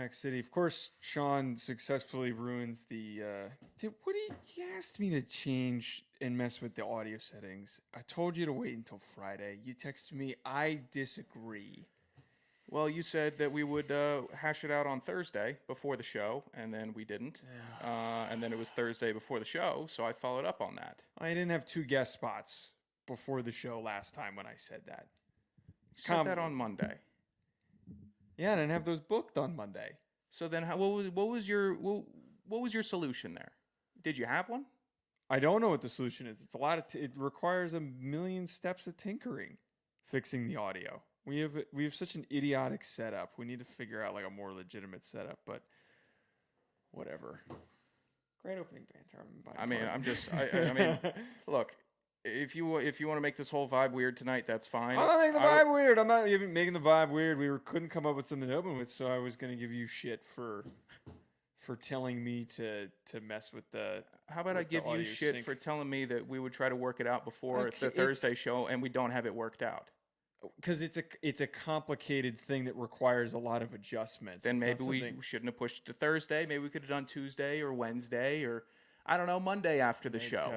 Hack City. Of course, Sean successfully ruins the. He asked me to change and mess with the audio settings. I told you to wait until Friday. You texted me. I disagree. Well, you said that we would hash it out on Thursday before the show, and then we didn't. And then it was Thursday before the show, so I followed up on that. I didn't have 2 guest spots before the show last time when I said that. You said that on Monday. Yeah, I didn't have those booked on Monday. So then, what was your solution there? Did you have one? I don't know what the solution is. It's a lot of. It requires a million steps of tinkering, fixing the audio. We have such an idiotic setup. We need to figure out like a more legitimate setup. But whatever. Great opening banter. I mean, look. If you want to make this whole vibe weird tonight, that's fine. I'm not making the vibe weird. I'm not even making the vibe weird. We couldn't come up with something to open with, so I was gonna give you shit for telling me to mess with the. How about I give you shit for telling me that we would try to work it out before the Thursday show, and we don't have it worked out? Because it's a complicated thing that requires a lot of adjustments. Then maybe we shouldn't have pushed it to Thursday. Maybe we could have done Tuesday or Wednesday or. I don't know, Monday after the show.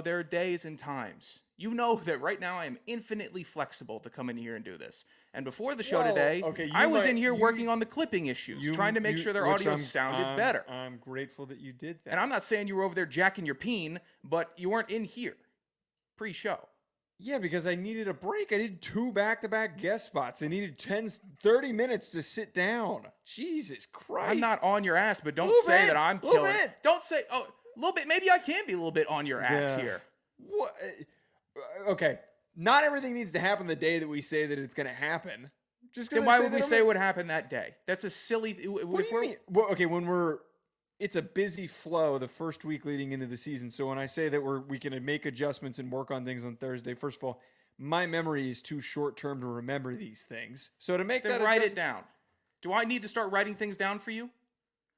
There are days and times. You know that right now I am infinitely flexible to come in here and do this. And before the show today, I was in here working on the clipping issues, trying to make sure their audio sounded better. I'm grateful that you did that. And I'm not saying you were over there jacking your peen, but you weren't in here pre-show. Yeah, because I needed a break. I needed 2 back-to-back guest spots. I needed 30 minutes to sit down. Jesus Christ. I'm not on your ass, but don't say that I'm killing it. Don't say, a little bit. Maybe I can be a little bit on your ass here. What? Okay. Not everything needs to happen the day that we say that it's going to happen. Then why would we say it would happen that day? That's a silly. What do you mean? Well, okay, it's a busy flow the first week leading into the season. So when I say that we can make adjustments and work on things on Thursday, first of all, my memory is too short term to remember these things. So to make that, write it down. Do I need to start writing things down for you?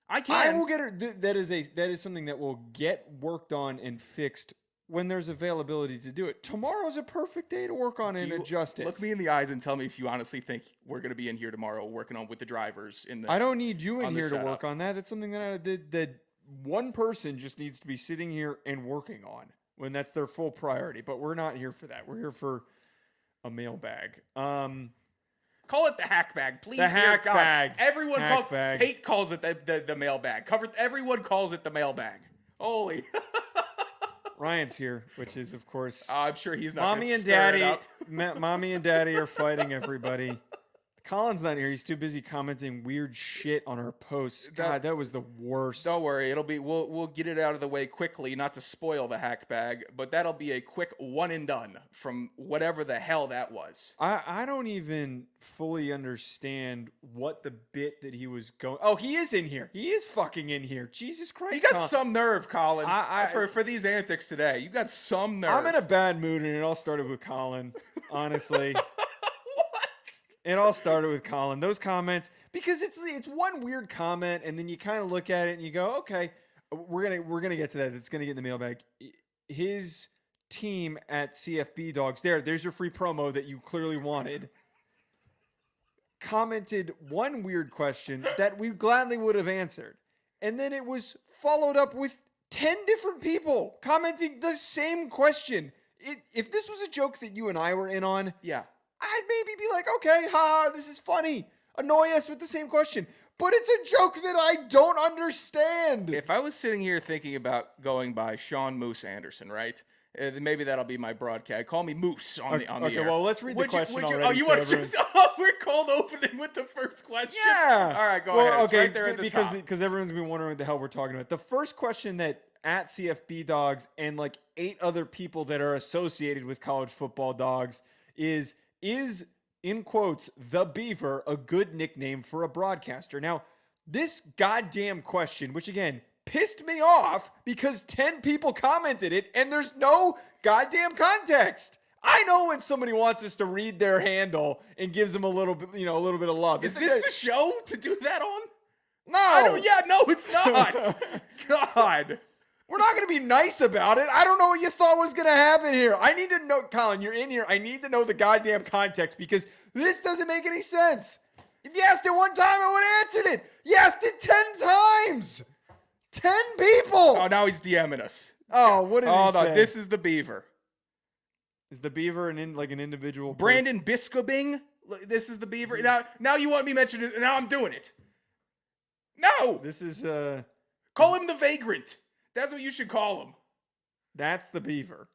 I can. I will get it. That is something that will get worked on and fixed when there's availability to do it. Tomorrow's a perfect day to work on and adjust it. Look me in the eyes and tell me if you honestly think we're going to be in here tomorrow working on with the drivers. I don't need you in here to work on that. It's something that I did. That one person just needs to be sitting here and working on when that's their full priority. But we're not here for that. We're here for a mailbag. Call it the hack bag, please. The hack bag. Everyone calls it. Pate calls it the mailbag. Everyone calls it the mailbag. Holy. Ryan's here, which is, of course, I'm sure he's not. Mommy and Daddy. Mommy and Daddy are fighting everybody. Colin's not here. He's too busy commenting weird shit on our posts. God, that was the worst. Don't worry. We'll get it out of the way quickly, not to spoil the hack bag, but that'll be a quick one and done from whatever the hell that was. I don't even fully understand what the bit that he was going. Oh, he is in here. He is fucking in here. Jesus Christ. You got some nerve, Colin. For these antics today. You got some nerve. I'm in a bad mood, and it all started with Colin, honestly. It all started with Colin. Those comments, because it's one weird comment, and then you kind of look at it and you go, okay, we're gonna get to that. It's gonna get in the mailbag. His team at CFB Dogs, there's your free promo that you clearly wanted. Commented one weird question that we gladly would have answered, and then it was followed up with 10 different people commenting the same question. If this was a joke that you and I were in on, yeah. I'd maybe be like, okay, this is funny. Annoy us with the same question. But it's a joke that I don't understand. If I was sitting here thinking about going by Sean Moose Anderson, right? Then maybe that'll be my broadcast. Call me Moose on the air. Okay, well, let's read the question already. Oh, you want to just... we're cold opening with the first question? Yeah. All right, go ahead. It's right there at the top. Because everyone's been wondering what the hell we're talking about. The first question that at CFB Dogs and like 8 other people that are associated with college football dogs is, in quotes, the Beaver a good nickname for a broadcaster? Now, this goddamn question, which again pissed me off because 10 people commented it and there's no goddamn context. I know when somebody wants us to read their handle and gives them a little bit of love. Is this the show to do that on? No. No, it's not. God. We're not going to be nice about it. I don't know what you thought was going to happen here. I need to know, Colin, you're in here. I need to know the goddamn context because this doesn't make any sense. If you asked it one time, I would have answered it. You asked it 10 times. 10 people. Oh, now he's DMing us. Oh, what did he say? No, this is the Beaver. Is the Beaver an individual? Brandon Biscobing. This is the Beaver. Now you want me to mention it, and now I'm doing it. No. This is Call him the Vagrant. That's what you should call him. That's the Beaver.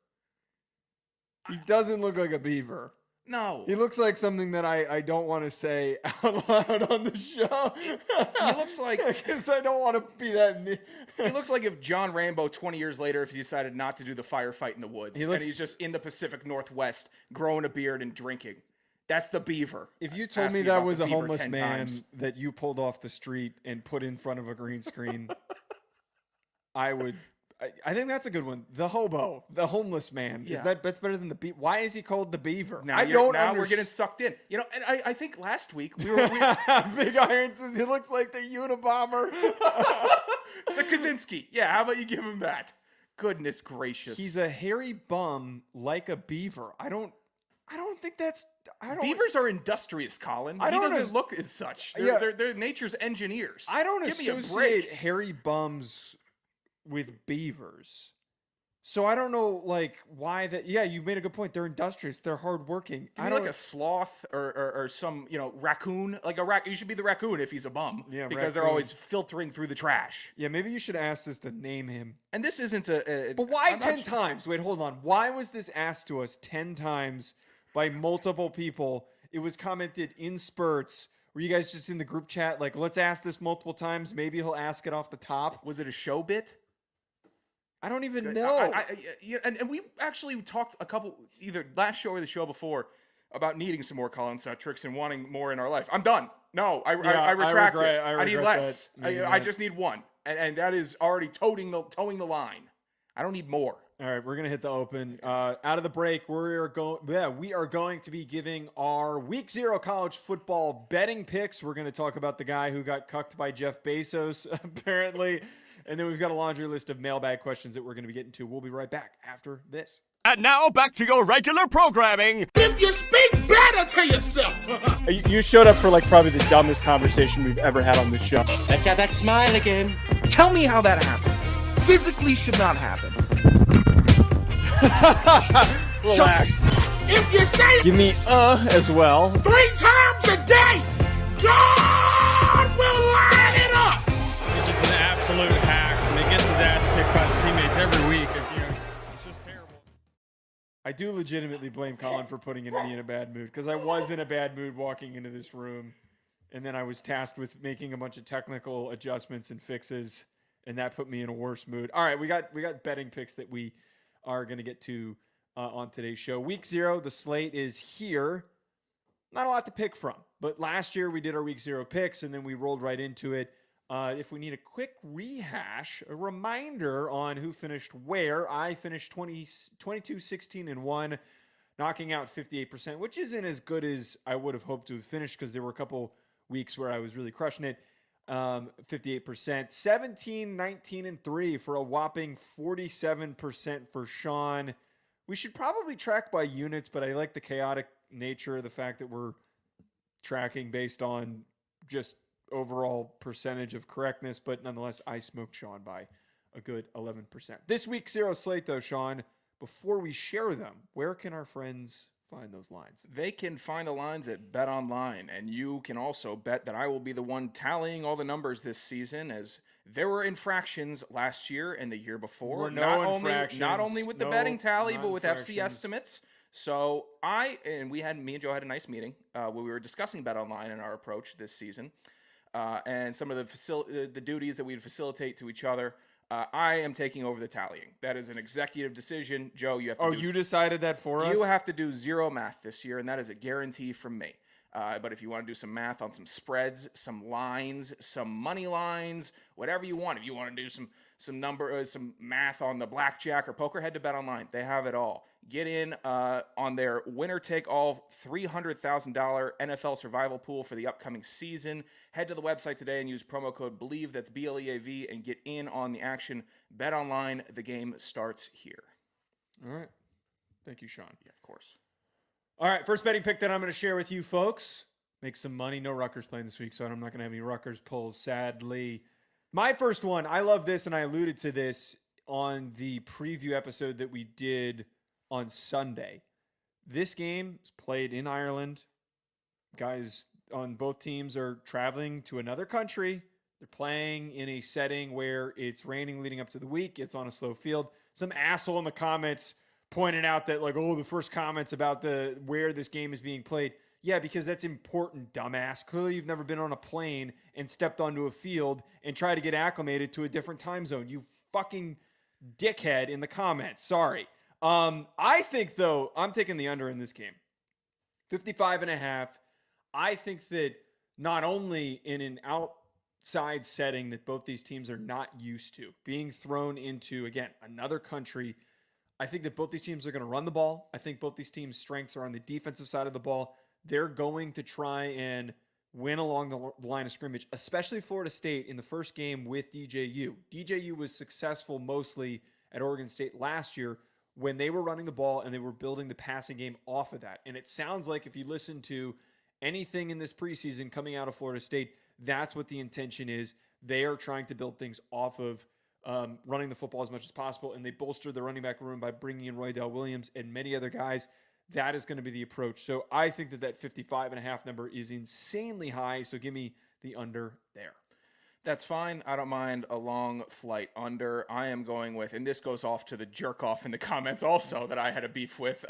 He doesn't look like a beaver. No. He looks like something that I don't want to say out loud on the show. He looks like... Because I don't want to be that... He looks like if John Rambo, 20 years later, if he decided not to do the firefight in the woods. And he's just in the Pacific Northwest, growing a beard and drinking. That's the Beaver. If you told me that was a homeless man that you pulled off the street and put in front of a green screen, I would... I think that's a good one. The hobo, the homeless man. Yeah. That's better than the beaver? Why is he called the Beaver? Now we're getting sucked in. And I think last week we were Big Iron says he looks like the Unabomber. The Kaczynski. Yeah, how about you give him that? Goodness gracious. He's a hairy bum like a beaver. I don't think that's... Beavers are industrious, Colin. He doesn't look as such. They're nature's engineers. I don't associate hairy bums with beavers. So I don't know, why that... Yeah, you made a good point. They're industrious. They're hardworking. I don't like a sloth or some, raccoon. You should be the raccoon if he's a bum. Yeah, because they're always filtering through the trash. Yeah, maybe you should ask us to name him. And this isn't But why 10 times? Wait, hold on. Why was this asked to us 10 times by multiple people? It was commented in spurts. Were you guys just in the group chat? Let's ask this multiple times. Maybe he'll ask it off the top. Was it a show bit? I don't even know. And we actually talked either last show or the show before, about needing some more Colin Sutricks and wanting more in our life. I'm done. No, I retract it. I need less. I just need one. And that is already towing the line. I don't need more. All right, we're going to hit the open. Out of the break, we are going to be giving our Week 0 college football betting picks. We're going to talk about the guy who got cucked by Jeff Bezos, apparently. And then we've got a laundry list of mailbag questions that we're going to be getting to. We'll be right back after this. And now back to your regular programming. If you speak better to yourself. You showed up for probably the dumbest conversation we've ever had on this show. Let's have that smile again. Tell me how that happens. Physically should not happen. Relax. If you say Give me as well. 3 times a day, God will line it up. He's just an absolute hack, and he gets his ass kicked by the teammates every week. It's just terrible. I do legitimately blame Colin for putting me in a bad mood, because I was in a bad mood walking into this room, and then I was tasked with making a bunch of technical adjustments and fixes, and that put me in a worse mood. All right, we got betting picks that we are going to get to on today's show. Week 0, the slate is here. Not a lot to pick from, but last year we did our Week 0 picks, and then we rolled right into it. If we need a quick rehash, a reminder on who finished where, I finished 22, 16, and 1, knocking out 58%, which isn't as good as I would have hoped to have finished, because there were a couple weeks where I was really crushing it. 58%, 17, 19, and 3 for a whopping 47% for Sean. We should probably track by units, but I like the chaotic nature of the fact that we're tracking based on just overall percentage of correctness, but nonetheless, I smoked Sean by a good 11%. This week's 0 slate, though, Sean, before we share them, where can our friends find those lines? They can find the lines at Bet Online, and you can also bet that I will be the one tallying all the numbers this season, as there were infractions last year and the year before. Not only with the betting tally, but with FC estimates. So me and Joe had a nice meeting where we were discussing Bet Online and our approach this season, and some of the duties that we'd facilitate to each other. I am taking over the tallying. That is an executive decision. Joe, you have to you decided that for us? You have to do 0 math this year, and that is a guarantee from me. But if you want to do some math on some spreads, some lines, some money lines, whatever you want. If you want to do some math on the blackjack or poker, head to Bet Online. They have it all. Get in on their winner-take-all $300,000 NFL survival pool for the upcoming season. Head to the website today and use promo code BELIEVE, that's BLEAV, and get in on the action. Bet Online, the game starts here. All right. Thank you, Sean. Yeah, of course. All right, first betting pick that I'm going to share with you folks. make some money. No Rutgers playing this week, so I'm not going to have any Rutgers pulls, sadly. My first one, I love this, and I alluded to this on the preview episode that we did on Sunday. This game is played in Ireland. Guys on both teams are traveling to another country. They're playing in a setting where it's raining leading up to the week. It's on a slow field. Some asshole in the comments pointed out that, like, oh, the first comments about where this game is being played. Yeah, because that's important, dumbass. Clearly you've never been on a plane and stepped onto a field and tried to get acclimated to a different time zone. You fucking dickhead in the comments. Sorry. I think, though, I'm taking the under in this game. 55.5. I think that not only in an outside setting that both these teams are not used to, being thrown into, again, another country, I think that both these teams are going to run the ball. I think both these teams' strengths are on the defensive side of the ball. They're going to try and win along the line of scrimmage, especially Florida State in the first game with DJU. DJU was successful mostly at Oregon State last year when they were running the ball and they were building the passing game off of that. And it sounds like if you listen to anything in this preseason coming out of Florida State, that's what the intention is. They are trying to build things off of running the football as much as possible, and they bolster the running back room by bringing in Roydell Williams and many other guys. That is going to be the approach. So I think that 55.5 number is insanely high, so give me the under there. That's fine. I don't mind a long flight under. I am going with, and this goes off to the jerk off in the comments also that I had a beef with.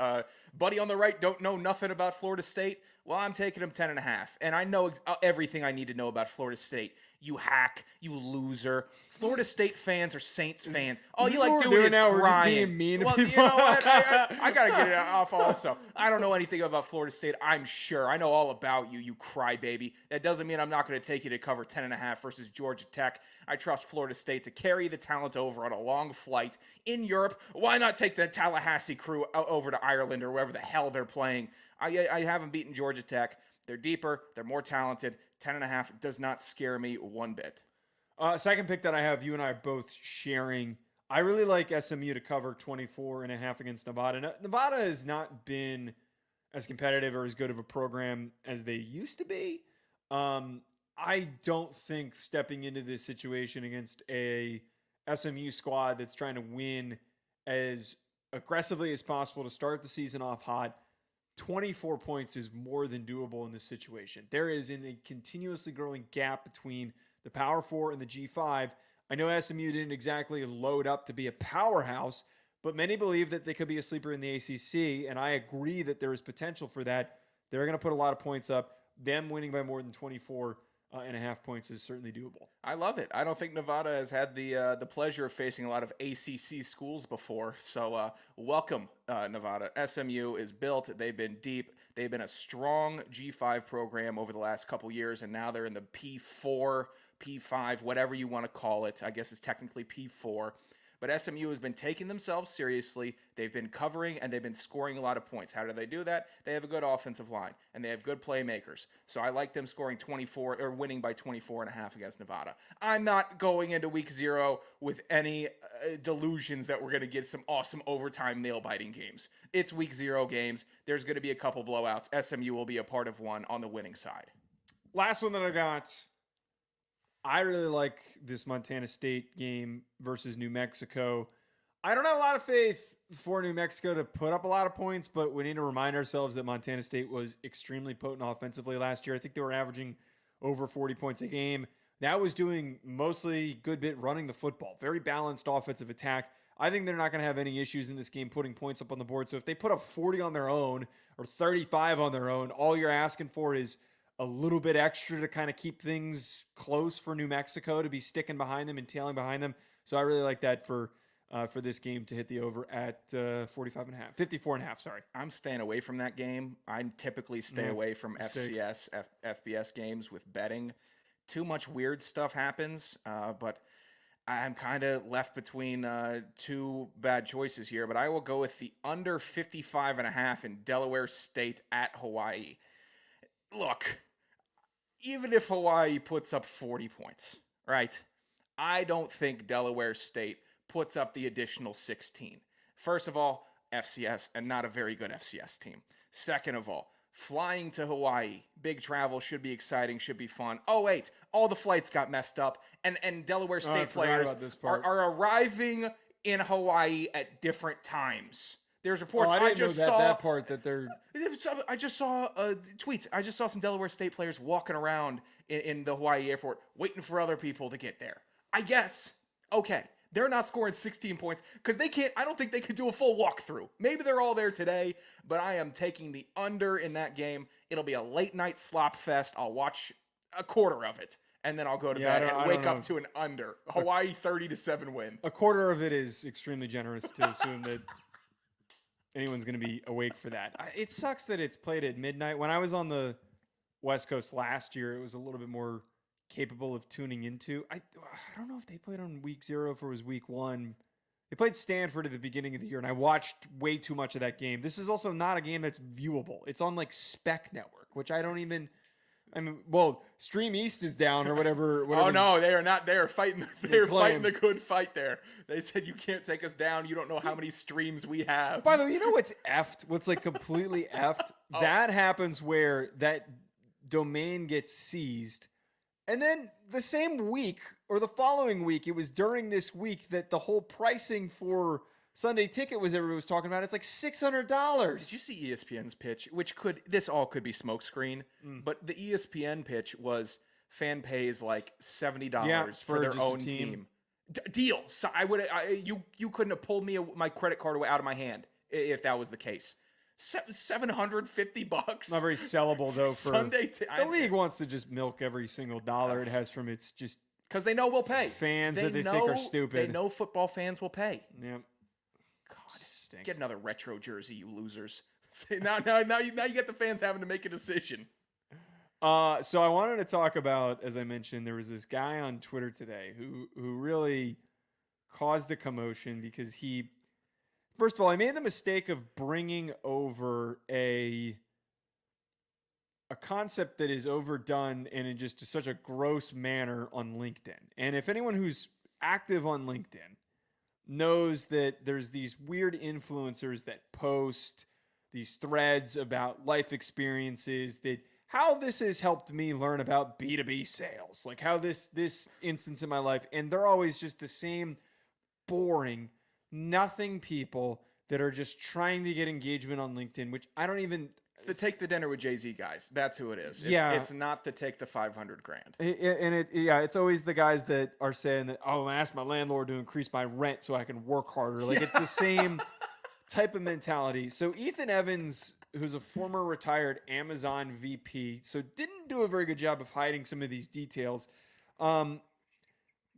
Buddy on the right don't know nothing about Florida State. Well, I'm taking him 10.5. And I know everything I need to know about Florida State. You hack, you loser. Florida State fans are Saints fans. All you like doing is crying. We're just being mean to well, people. You know what? I got to get it off also. I don't know anything about Florida State, I'm sure. I know all about you, you crybaby. That doesn't mean I'm not going to take you to cover 10.5 versus Georgia Tech. I trust Florida State to carry the talent over on a long flight in Europe. Why not take the Tallahassee crew over to Ireland or wherever the hell they're playing? I haven't beaten Georgia Tech. They're deeper. They're more talented. 10.5 does not scare me one bit. Second pick that I have, you and I are both sharing. I really like SMU to cover 24.5 against Nevada. Nevada has not been as competitive or as good of a program as they used to be. I don't think stepping into this situation against a SMU squad that's trying to win as aggressively as possible to start the season off hot, 24 points is more than doable in this situation. There is a continuously growing gap between the Power 4 and the G5. I know SMU didn't exactly load up to be a powerhouse, but many believe that they could be a sleeper in the ACC, and I agree that there is potential for that. They're going to put a lot of points up. Them winning by more than 24.5 points is certainly doable. I love it. I don't think Nevada has had the pleasure of facing a lot of ACC schools before. So welcome, Nevada. SMU is built. They've been deep. They've been a strong G5 program over the last couple years, and now they're in the P4, P5, whatever you want to call it. I guess it's technically P4. But SMU has been taking themselves seriously. They've been covering and they've been scoring a lot of points. How do they do that? They have a good offensive line and they have good playmakers. So I like them scoring 24 or winning by 24.5 against Nevada. I'm not going into week 0 with any delusions that we're going to get some awesome overtime nail-biting games. It's week 0 games. There's going to be a couple blowouts. SMU will be a part of one on the winning side. Last one that I got. I really like this Montana State game versus New Mexico. I don't have a lot of faith for New Mexico to put up a lot of points, but we need to remind ourselves that Montana State was extremely potent offensively last year. I think they were averaging over 40 points a game. That was doing mostly good bit running the football. Very balanced offensive attack. I think they're not going to have any issues in this game putting points up on the board. So if they put up 40 on their own or 35 on their own, all you're asking for is a little bit extra to kind of keep things close for New Mexico to be sticking behind them and tailing behind them. So I really like that for this game to hit the over at 54.5. Sorry. I'm staying away from that game. I typically stay away from FCS, FBS games with betting. Too much weird stuff happens, but I'm kind of left between two bad choices here. But I will go with the under 55.5 in Delaware State at Hawaii. Look, even if Hawaii puts up 40 points, right, I don't think Delaware State puts up the additional 16. First of all, FCS, and not a very good FCS team. Second of all, flying to Hawaii, big travel, should be exciting, should be fun. Oh wait, all the flights got messed up, and Delaware State players are arriving in Hawaii at different times. There's reports. I didn't know that part that they're. I just saw tweets. I just saw some Delaware State players walking around in the Hawaii airport, waiting for other people to get there. I guess. Okay. They're not scoring 16 points because they can't. I don't think they could do a full walkthrough. Maybe they're all there today, but I am taking the under in that game. It'll be a late night slop fest. I'll watch a quarter of it, and then I'll go to bed and wake up to an under. Hawaii 30-7 win. A quarter of it is extremely generous to assume that anyone's going to be awake for that. It sucks that it's played at midnight. When I was on the West Coast last year, it was a little bit more capable of tuning into. I don't know if they played on week 0, if it was week 1. They played Stanford at the beginning of the year, and I watched way too much of that game. This is also not a game that's viewable. It's on like Spec Network, which I don't even. I mean, well, Stream East is down or whatever. Oh no, they are not. They are fighting. They're fighting the good fight there. They said you can't take us down. You don't know how many streams we have. By the way, you know what's effed? What's like completely effed? That happens where that domain gets seized. And then the same week or the following week, it was during this week that the whole pricing for Sunday Ticket everybody was talking about. It's like $600. Did you see ESPN's pitch? This all could be smokescreen, but the ESPN pitch was fan pays like $70 for their own team. Deal. So you couldn't have pulled my credit card away out of my hand if that was the case. $750. Not very sellable though. For Sunday, the league wants to just milk every single dollar it has from its just because they know we'll pay fans that they think are stupid. They know football fans will pay. Yep. God, stinks. Get another retro jersey, you losers. now you get the fans having to make a decision. So I wanted to talk about, as I mentioned, there was this guy on Twitter today who really caused a commotion because first of all, I made the mistake of bringing over a concept that is overdone and in just such a gross manner on LinkedIn. And if anyone who's active on LinkedIn knows that there's these weird influencers that post these threads about life experiences, that how this has helped me learn about B2B sales, like how this instance in my life, and they're always just the same boring, nothing people that are just trying to get engagement on LinkedIn, which I don't even. It's the Take the Dinner with Jay-Z guys. That's who it is. It's not the Take the $500,000. It's always the guys that are saying that, oh, I asked my landlord to increase my rent so I can work harder. Like it's the same type of mentality. So Ethan Evans, who's a former retired Amazon VP, so didn't do a very good job of hiding some of these details.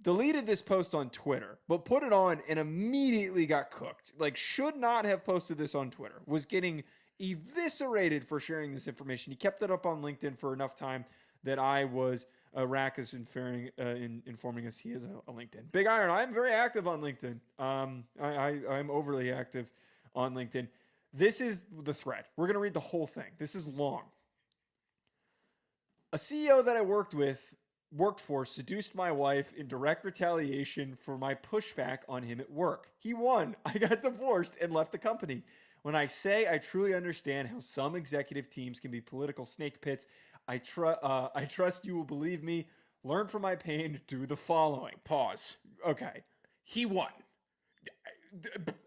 Deleted this post on Twitter, but put it on and immediately got cooked. Like, should not have posted this on Twitter. Was getting eviscerated for sharing this information. He kept it up on LinkedIn for enough time that I was Rackus informing us he is a LinkedIn. Big Iron, I'm very active on LinkedIn. I'm overly active on LinkedIn. This is the thread. We're going to read the whole thing. This is long. A CEO that I worked for seduced my wife in direct retaliation for my pushback on him at work. He won. I got divorced and left the company. When I say I truly understand how some executive teams can be political snake pits, I trust you will believe me. Learn from my pain. Do the following. Pause. Okay. He won.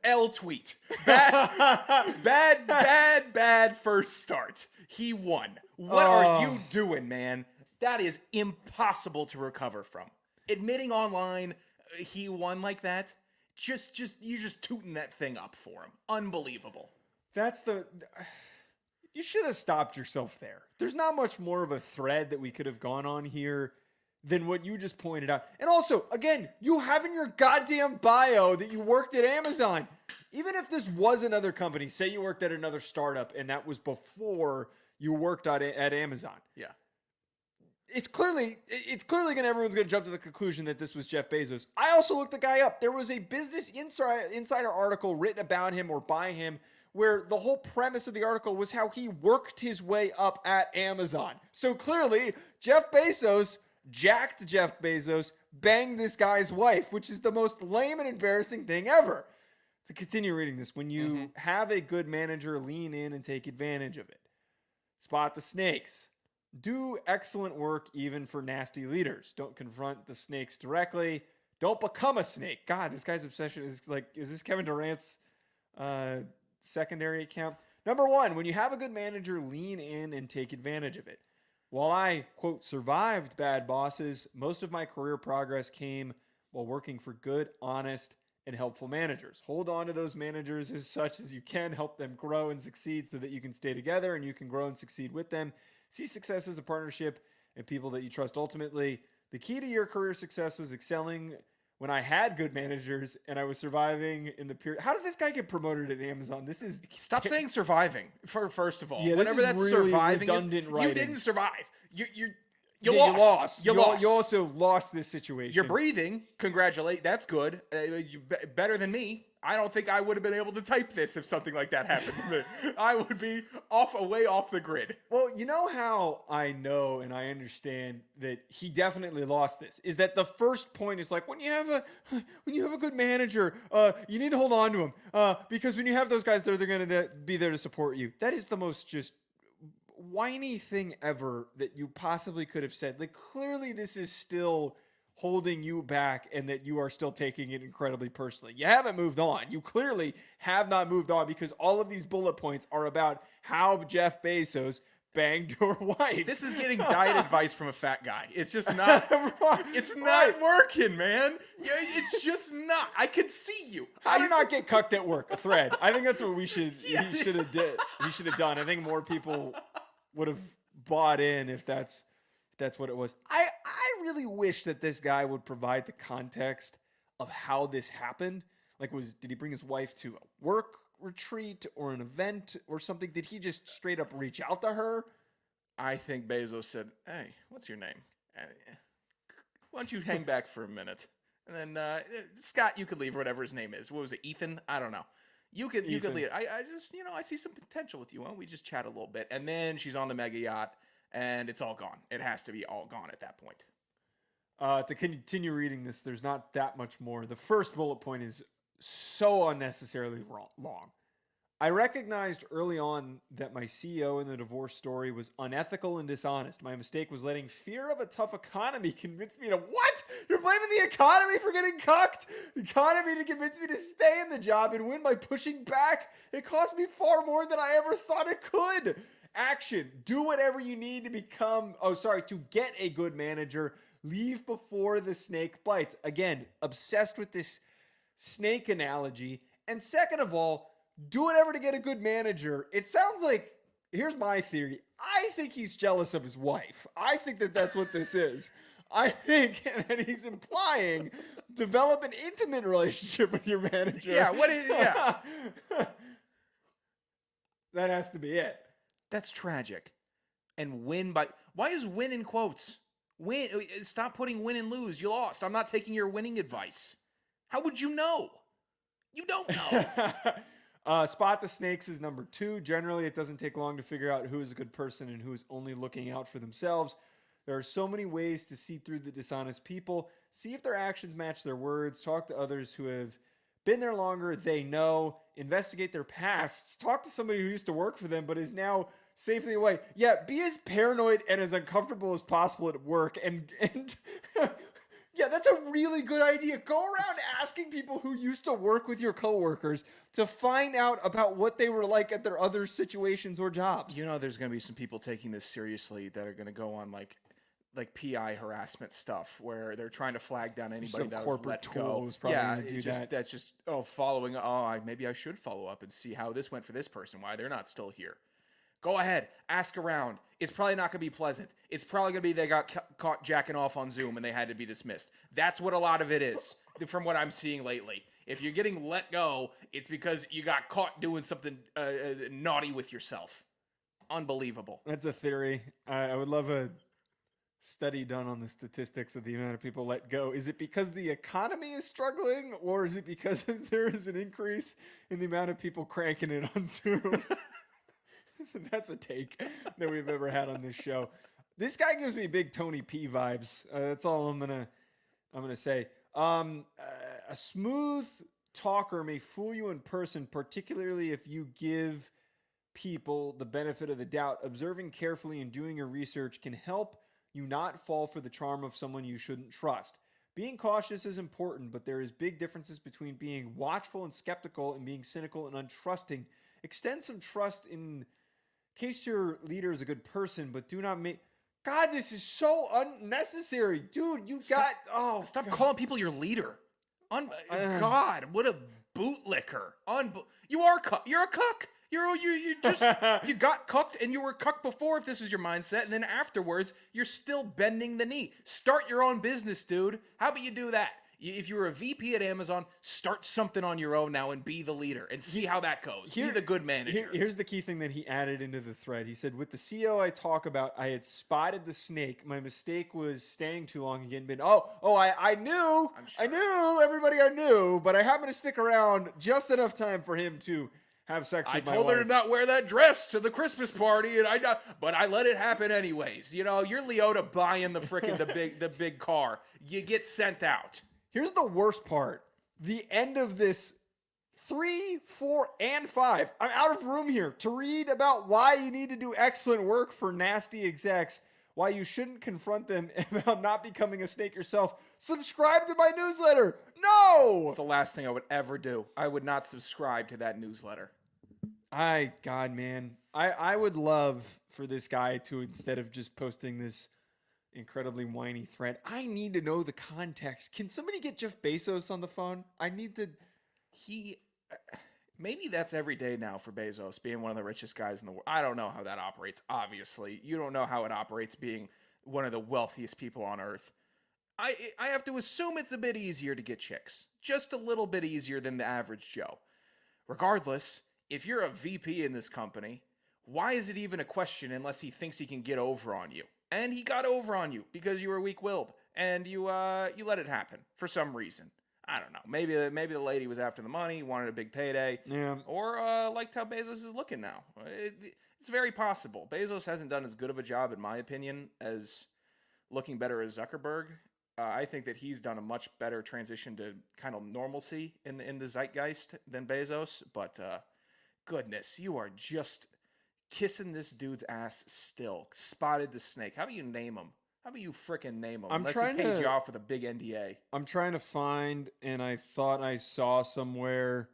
L tweet. Bad first start. He won. What are you doing, man? That is impossible to recover from. Admitting online he won like that, you're just tooting that thing up for him. Unbelievable. You should have stopped yourself there. There's not much more of a thread that we could have gone on here than what you just pointed out. And also, again, you have in your goddamn bio that you worked at Amazon. Even if this was another company, say you worked at another startup and that was before you worked at Amazon. Yeah. It's clearly everyone's gonna jump to the conclusion that this was Jeff Bezos. I also looked the guy up. There was a Business Insider article written about him or by him where the whole premise of the article was how he worked his way up at Amazon. So clearly, Jeff Bezos, jacked Jeff Bezos, banged this guy's wife, which is the most lame and embarrassing thing ever. To continue reading this, when you have a good manager, lean in and take advantage of it. Spot the snakes. Do excellent work even for nasty leaders. Don't confront the snakes directly. Don't become a snake. God, this guy's obsession is like, is this Kevin Durant's secondary account? Number 1, when you have a good manager, lean in and take advantage of it. While I, quote, survived bad bosses, most of my career progress came while working for good, honest, and helpful managers. Hold on to those managers as such as you can. Help them grow and succeed so that you can stay together and you can grow and succeed with them. See success as a partnership and people that you trust. Ultimately, the key to your career success was excelling when I had good managers and I was surviving in the period. How did this guy get promoted at Amazon? This is Stop saying surviving. First of all, yeah, whatever this is that really surviving redundant is, writing. you didn't survive. You Yeah, lost. You lost. You also lost this situation. You're breathing. Congratulate. That's good. Better than me. I don't think I would have been able to type this if something like that happened to me. I would be way off the grid. Well, you know how I know and I understand that he definitely lost this is that the first point is like when you have a good manager, you need to hold on to him because when you have those guys there, they're going to be there to support you. That is the most just whiny thing ever that you possibly could have said. Like clearly this is still holding you back and that you are still taking it incredibly personally. You haven't moved on. You clearly have not moved on because all of these bullet points are about how Jeff Bezos banged your wife. This is getting diet advice from a fat guy. It's just not it's not working, man. Yeah, it's just not. I can see you. How to not get cucked at work, a thread. I think that's what he should have done. I think more people would have bought in if that's what it was. I really wish that this guy would provide the context of how this happened. Like, did he bring his wife to a work retreat or an event or something? Did he just straight up reach out to her? I think Bezos said, "Hey, what's your name? Why don't you hang back for a minute?" And then Scott, you could leave, or whatever his name is. What was it, Ethan? I don't know. You could leave. I just, I see some potential with you. Why don't we just chat a little bit? And then she's on the mega yacht, and it's all gone. It has to be all gone at that point. To continue reading this, there's not that much more. The first bullet point is so unnecessarily long. I recognized early on that my CEO in the divorce story was unethical and dishonest. My mistake was letting fear of a tough economy convince me to what? You're blaming the economy for getting cucked? The economy to convince me to stay in the job and win by pushing back? It cost me far more than I ever thought it could. Action. Do whatever you need to get a good manager. Leave before the snake bites. Again, obsessed with this snake analogy. And second of all, do whatever to get a good manager. It sounds like, here's my theory. I think he's jealous of his wife. I think that that's what this is. I think that he's implying develop an intimate relationship with your manager. Yeah, That has to be it. That's tragic. And why is win in quotes? Win. Stop putting win and lose. You lost. I'm not taking your winning advice. How would you know? You don't know. Spot the snakes is number 2. Generally, it doesn't take long to figure out who is a good person and who is only looking out for themselves. There are so many ways to see through the dishonest people. See if their actions match their words. Talk to others who have been there longer. They know. Investigate their pasts. Talk to somebody who used to work for them but is now safely away. Yeah, be as paranoid and as uncomfortable as possible at work. And yeah, that's a really good idea. Go around asking people who used to work with your coworkers to find out about what they were like at their other situations or jobs. There's going to be some people taking this seriously that are going to go on like PI harassment stuff where they're trying to flag down anybody that was let go. That's just following. Maybe I should follow up and see how this went for this person. Why they're not still here. Go ahead, ask around. It's probably not going to be pleasant. It's probably going to be they got caught jacking off on Zoom and they had to be dismissed. That's what a lot of it is, from what I'm seeing lately. If you're getting let go, it's because you got caught doing something naughty with yourself. Unbelievable. That's a theory. I would love a study done on the statistics of the amount of people let go. Is it because the economy is struggling, or is it because there is an increase in the amount of people cranking it on Zoom? That's a take that we've ever had on this show. This guy gives me big Tony P vibes. That's all I'm gonna say. A smooth talker may fool you in person, particularly if you give people the benefit of the doubt, observing carefully and doing your research can help you not fall for the charm of someone you shouldn't trust. Being cautious is important, but there is big differences between being watchful and skeptical and being cynical and untrusting. Extend some trust in case your leader is a good person, but do not make... God, this is so unnecessary. Dude, Stop calling people your leader. God, what a bootlicker. You're a cuck. You got cucked and you were cucked before if this is your mindset, and then afterwards you're still bending the knee. Start your own business, dude. How about you do that? If you were a VP at Amazon, start something on your own now and be the leader and see how that goes. Be the good manager. Here's the key thing that he added into the thread. He said, with the CEO I talk about, I had spotted the snake. My mistake was staying too long again. I knew. Sure. I knew everybody I knew, but I happened to stick around just enough time for him to have sex with my wife. I told her to not wear that dress to the Christmas party, but I let it happen anyways. You know, you're Leota buying the big car. You get sent out. Here's the worst part. The end of this 3, 4, and 5. I'm out of room here to read about why you need to do excellent work for nasty execs, why you shouldn't confront them about not becoming a snake yourself. Subscribe to my newsletter. No! It's the last thing I would ever do. I would not subscribe to that newsletter. God, man. I would love for this guy to, instead of just posting this incredibly whiny thread, I need to know the context. Can somebody get Jeff Bezos on the phone? I need to... Maybe that's every day now for Bezos, being one of the richest guys in the world. I don't know how that operates, obviously. You don't know how it operates being one of the wealthiest people on earth. I have to assume it's a bit easier to get chicks. Just a little bit easier than the average Joe. Regardless, if you're a VP in this company, why is it even a question unless he thinks he can get over on you? And he got over on you because you were weak-willed and you let it happen for some reason. I don't know. Maybe the lady was after the money, wanted a big payday, or liked how Bezos is looking now. It's very possible. Bezos hasn't done as good of a job, in my opinion, as looking better as Zuckerberg. I think that he's done a much better transition to kind of normalcy in the zeitgeist than Bezos. But goodness, you are just kissing this dude's ass still. Spotted the snake. How about you name him? How about you frickin' name him? Unless he paid you off with a big NDA. I'm trying to find, and I thought I saw somewhere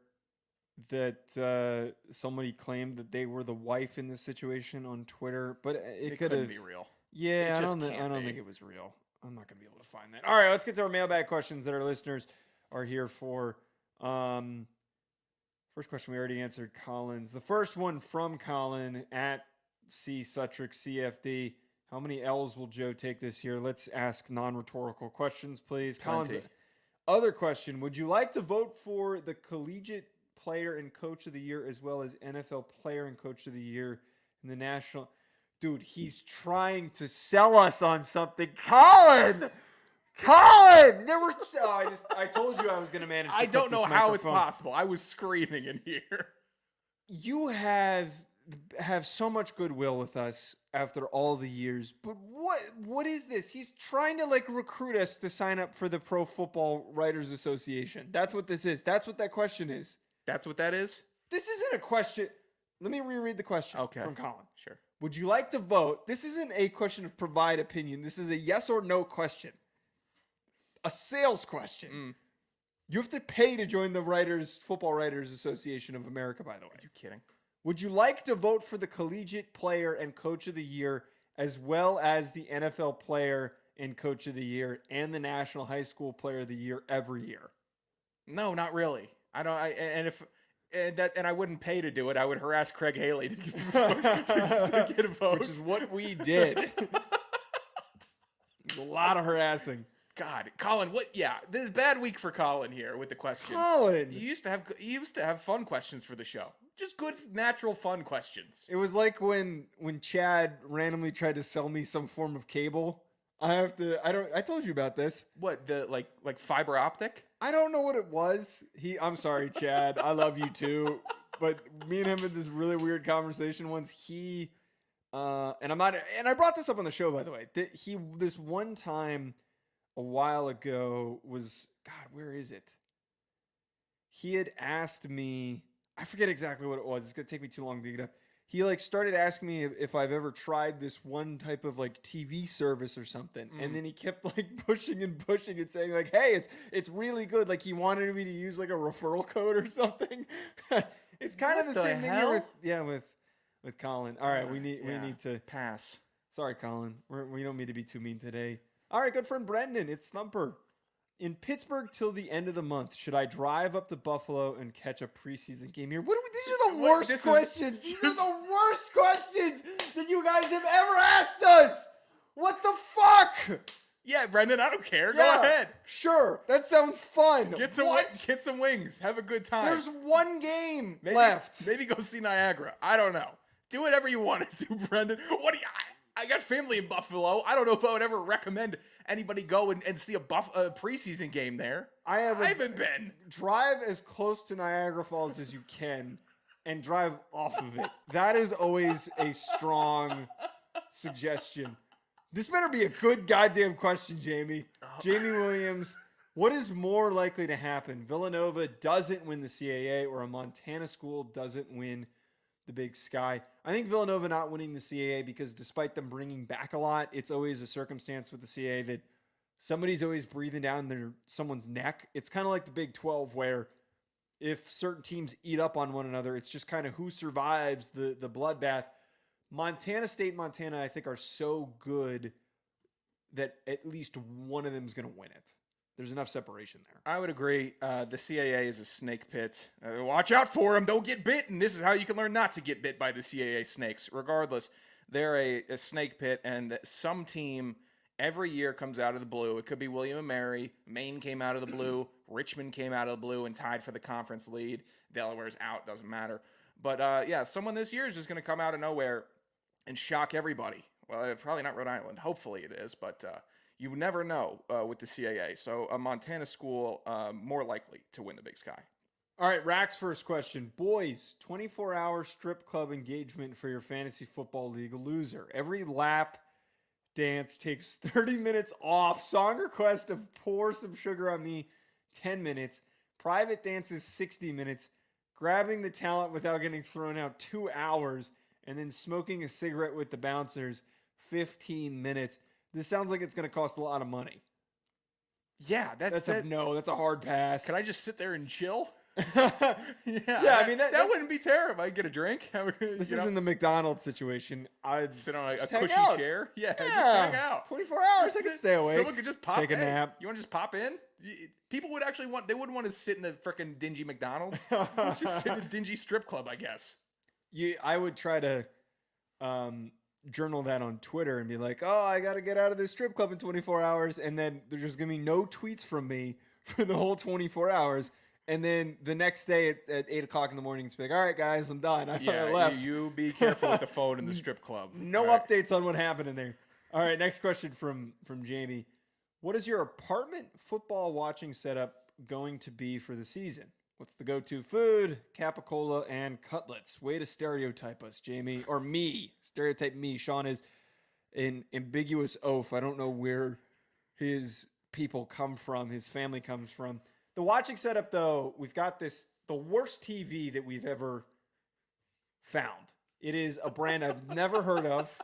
that somebody claimed that they were the wife in this situation on Twitter, but it couldn't be real. Yeah, I don't think it was real. I'm not going to be able to find that. All right, let's get to our mailbag questions that our listeners are here for. First question we already answered, Collins. The first one from Colin at C. Sutrick CFD. How many L's will Joe take this year? Let's ask non-rhetorical questions, please. Collins, other question. Would you like to vote for the Collegiate Player and Coach of the Year as well as NFL Player and Coach of the Year in the National... Dude, he's trying to sell us on something. Colin! There were... I told you I was going to manage to I don't know how it's microphone. Possible. I was screaming in here. You have so much goodwill with us after all the years, but what is this? He's trying to recruit us to sign up for the Pro Football Writers Association. That's what this is. That's what that question is. That's what that is? This isn't a question. Let me reread the question from Colin. Sure. Would you like to vote? This isn't a question of provide opinion. This is a yes or no question. A sales question. You have to pay to join the Football Writers Association of America, by the way. Are you kidding? Would you like to vote for the Collegiate Player and Coach of the Year as well as the NFL Player and Coach of the Year and the National High School Player of the Year every year? No, not really. I don't. And I wouldn't pay to do it. I would harass Craig Haley to get a vote, which is what we did. A lot of harassing. God, Colin, what? Yeah, this is a bad week for Colin here with the questions. Colin, you used to have fun questions for the show. Just good, natural, fun questions. It was like when Chad randomly tried to sell me some form of cable. I told you about this. What, the like fiber optic? I don't know what it was. I'm sorry, Chad. I love you too. But me and him had this really weird conversation once. And I brought this up on the show, by the way. This one time a while ago was, God, where is it? He had asked me, I forget exactly what it was. It's going to take me too long to dig it up. he like started asking me if I've ever tried this one type of like TV service or something. And then he kept like pushing and saying like, hey, it's really good. Like he wanted me to use like a referral code or something. It's kind of the same thing here with Colin. All right, we need to pass. Sorry, Colin. We don't mean to be too mean today. All right, good friend Brendan. It's Thumper. In Pittsburgh till the end of the month, should I drive up to Buffalo and catch a preseason game here? These are the worst questions. These are the worst questions that you guys have ever asked us. What the fuck? Yeah, Brendan, I don't care. Go ahead. Sure, that sounds fun. Get some wings. Have a good time. There's one game left. Maybe go see Niagara. I don't know. Do whatever you want to do, Brendan. I got family in Buffalo. I don't know if I would ever recommend anybody go and see a preseason game there. I haven't been. Drive as close to Niagara Falls as you can and drive off of it. That is always a strong suggestion. This better be a good goddamn question, Jamie. Jamie Williams, what is more likely to happen? Villanova doesn't win the CAA or a Montana school doesn't win the Big Sky. I think Villanova not winning the CAA because despite them bringing back a lot, it's always a circumstance with the CAA that somebody's always breathing down someone's neck. It's kind of like the Big 12 where if certain teams eat up on one another, it's just kind of who survives the bloodbath. Montana State and Montana, I think, are so good that at least one of them is going to win it. There's enough separation there. I would agree. The CAA is a snake pit. Watch out for them. Don't get bit. And this is how you can learn not to get bit by the CAA snakes. Regardless, they're a snake pit, and some team every year comes out of the blue. It could be William & Mary. Maine came out of the blue. Richmond came out of the blue and tied for the conference lead. Delaware's out. Doesn't matter. But, someone this year is just going to come out of nowhere and shock everybody. Well, probably not Rhode Island. Hopefully it is, but you never know with the CAA. So a Montana school more likely to win the Big Sky. All right, Rack's first question. Boys, 24-hour strip club engagement for your fantasy football league loser. Every lap dance takes 30 minutes off. Song request of Pour Some Sugar on Me, 10 minutes. Private dances, 60 minutes. Grabbing the talent without getting thrown out, 2 hours. And then smoking a cigarette with the bouncers, 15 minutes. This sounds like it's going to cost a lot of money. Yeah, that's a hard pass. Can I just sit there and chill? I mean that wouldn't be terrible. I'd get a drink. This isn't the McDonald's situation. I'd sit on a cushy chair. Yeah, just hang out. 24 hours. I could stay awake. Someone could just take a nap. You want to just pop in? People would actually they wouldn't want to sit in a freaking dingy McDonald's. Let's just sit in a dingy strip club, I guess. I would try to journal that on Twitter and be like, oh, I got to get out of this strip club in 24 hours. And then there's going to be no tweets from me for the whole 24 hours. And then the next day at 8 o'clock in the morning, it's like, all right, guys, I'm done. I left. You be careful with the phone in the strip club. No updates on what happened in there. All right, next question from Jamie. What is your apartment football watching setup going to be for the season? What's the go-to food? Capicola and cutlets. Way to stereotype us, Jamie. Or me. Stereotype me. Sean is an ambiguous oaf. I don't know where his people come from, his family comes from. The watching setup, though, we've got the worst TV that we've ever found. It is a brand I've never heard of,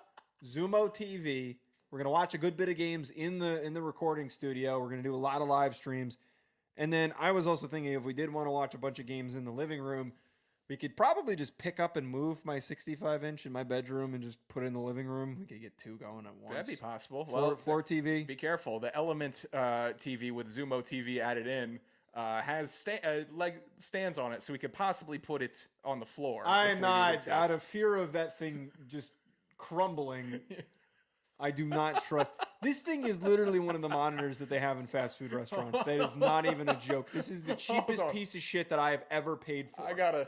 Zumo TV. We're going to watch a good bit of games in the recording studio. We're going to do a lot of live streams. And then I was also thinking if we did want to watch a bunch of games in the living room, we could probably just pick up and move my 65-inch in my bedroom and just put it in the living room. We could get two going at once. That'd be possible. Floor TV. Be careful. The Element TV with Zumo TV added in has stands on it, so we could possibly put it on the floor. I'm not, out of fear of that thing just crumbling. I do not trust. This thing is literally one of the monitors that they have in fast food restaurants. That is not even a joke. This is the cheapest piece of shit that I have ever paid for. I got a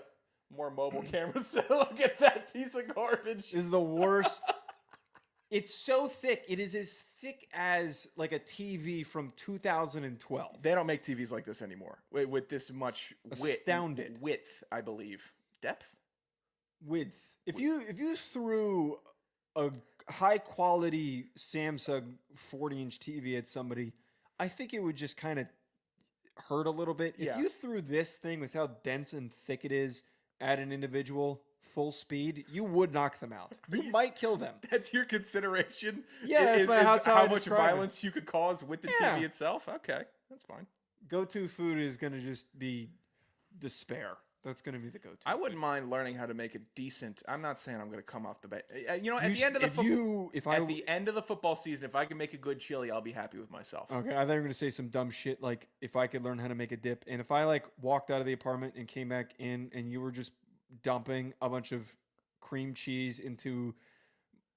more mobile camera to look at that piece of garbage. This is the worst. It's so thick. It is as thick as like a TV from 2012. They don't make TVs like this anymore with this much Astounded. Width, I believe. Depth? Width. If you threw a high quality Samsung 40-inch TV at somebody, I think it would just kind of hurt a little bit. Yeah. If you threw this thing with how dense and thick it is at an individual, full speed, you would knock them out. You might kill them. That's your consideration? Yeah, that's how how I much describe it. violence you could cause with the TV itself? Okay, that's fine. Go-to food is going to just be despair. That's going to be the go-to. I wouldn't mind learning how to make a decent. I'm not saying I'm going to come off the bat. At the end of the the end of the football season, if I can make a good chili, I'll be happy with myself. Okay, I thought you were going to say some dumb shit like if I could learn how to make a dip, and if I like walked out of the apartment and came back in, and you were just dumping a bunch of cream cheese into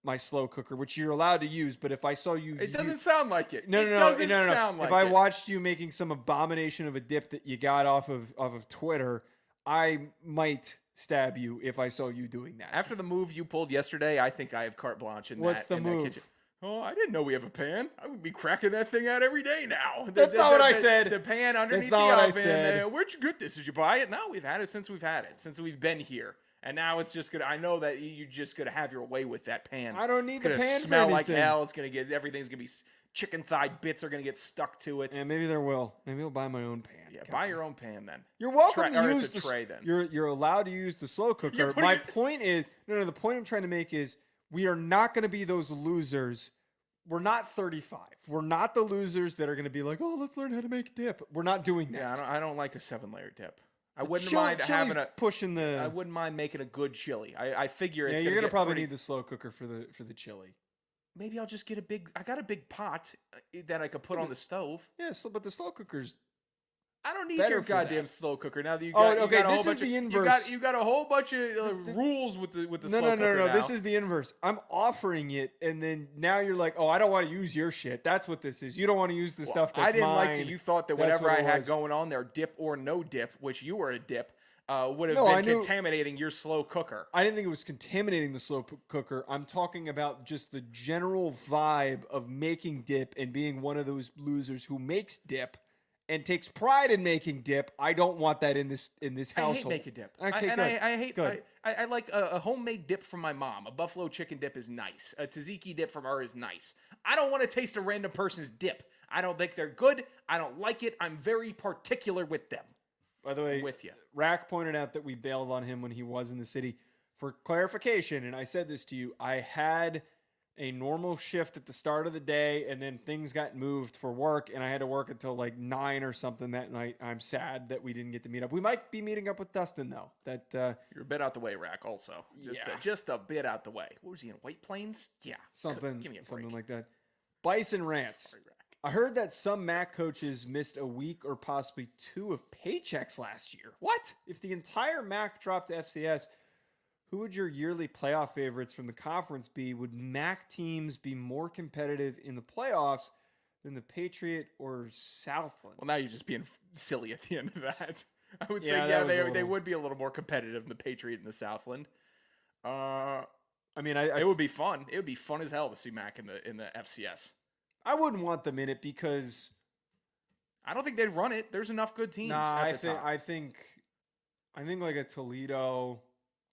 my slow cooker, which you're allowed to use, but if I saw you, it doesn't sound like it. No. Sound like if I it. watched you making some abomination of a dip that you got off of Twitter, I might stab you if I saw you doing that. After the move you pulled yesterday, I think I have carte blanche in What's the move? that kitchen. Oh, I didn't know we have a pan. I would be cracking that thing out every day now. That's not what I said. The pan underneath That's not the what I oven. said. Where'd you get this? Did you buy it? No, we've had it since we've been here. And now it's just gonna. I know that you're just gonna have your way with that pan. I don't need it's the gonna pan for smell like anything. hell. It's gonna get everything's gonna be chicken thigh bits are gonna get stuck to it. Yeah, maybe there will. Maybe I'll buy my own pan. Yeah, buy your own pan then. You're welcome to or use it's a the tray then. You're allowed to use the slow cooker. You're putting My it- point is no. The point I'm trying to make is we are not going to be those losers. We're not 35. We're not the losers that are going to be like, oh, let's learn how to make dip. We're not doing that. Yeah, I don't like a 7-layer dip. I wouldn't Chili- mind having chili's a. pushing the. I wouldn't mind making a good chili. I figure it's yeah, you're gonna gonna get probably pretty- need the slow cooker for the chili. Maybe I'll just get a big. I got a big pot that I could put on the stove. Yeah, but the slow cooker's. I don't need Better your for goddamn that. slow cooker now that you Oh, got. you okay, got a whole this is bunch the of, inverse. You got a whole bunch of rules with the No, slow cooker. no. now. This is the inverse. I'm offering it, and then now you're like, oh, I don't want to use your shit. That's what this is. You don't want to use the stuff that's I didn't like mine. that you thought that That's whatever what I it had was. going on there, dip or no dip, which you were a dip, would have No, I been knew- contaminating your slow cooker. I didn't think it was contaminating the slow cooker. I'm talking about just the general vibe of making dip and being one of those losers who makes dip and takes pride in making dip. I don't want that in this household. I hate make a dip. Okay, and good. I hate. Good. I like a homemade dip from my mom. A buffalo chicken dip is nice. A tzatziki dip from her is nice. I don't want to taste a random person's dip. I don't think they're good. I don't like it. I'm very particular with them. By the way, with you. Rack pointed out that we bailed on him when he was in the city. For clarification, and I said this to you, I had a normal shift at the start of the day, and then things got moved for work, and I had to work until like 9 or something that night. I'm sad that we didn't get to meet up. We might be meeting up with Dustin though. That You're a bit out the way, Rack. Also, just a bit out the way. What was he in? White Plains? Yeah, something, Give me a break. something like that. Bison rants. Sorry, Rack. I heard that some MAC coaches missed a week or possibly 2 of paychecks last year. What? If the entire MAC dropped to FCS, who would your yearly playoff favorites from the conference be? Would MAC teams be more competitive in the playoffs than the Patriot or Southland? Well, now you're just being silly at the end of that. I would say, Yeah, yeah, that was a they little- would be a little more competitive than the Patriot and the Southland. I mean, It would be fun. It would be fun as hell to see Mac in the FCS. I wouldn't want them in it because I don't think they'd run it. There's enough good teams. I think like a Toledo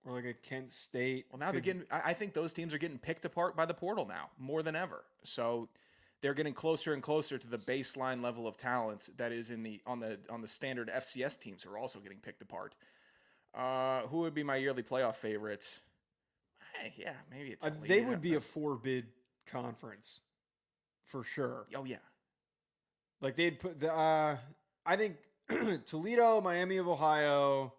or like a Kent State. Well, now they're getting. I think those teams are getting picked apart by the portal now more than ever. So they're getting closer and closer to the baseline level of talent that is on the standard FCS teams who are also getting picked apart. Who would be my yearly playoff favorite? Yeah, maybe it's They would be a 4-bid conference for sure. Oh yeah. Like they'd put the I think Toledo, Miami of Ohio,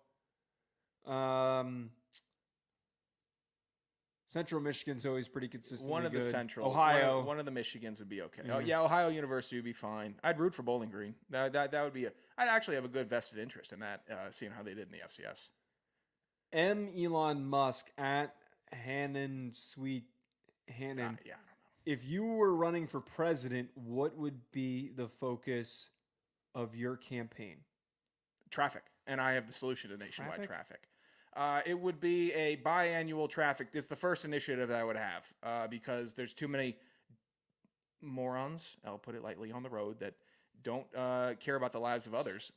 Central Michigan's always pretty consistently One of the good. Central, Ohio. one of the Michigans would be okay. Yeah. Oh yeah, Ohio University would be fine. I'd root for Bowling Green. That would be. I'd actually have a good vested interest in that, seeing how they did in the FCS. M. Elon Musk at Hannon Sweet Hannon. Yeah, I don't know. If you were running for president, what would be the focus of your campaign? Traffic, and I have the solution to nationwide traffic. It would be a biannual traffic. It's the first initiative that I would have because there's too many morons, I'll put it lightly, on the road that don't care about the lives of others.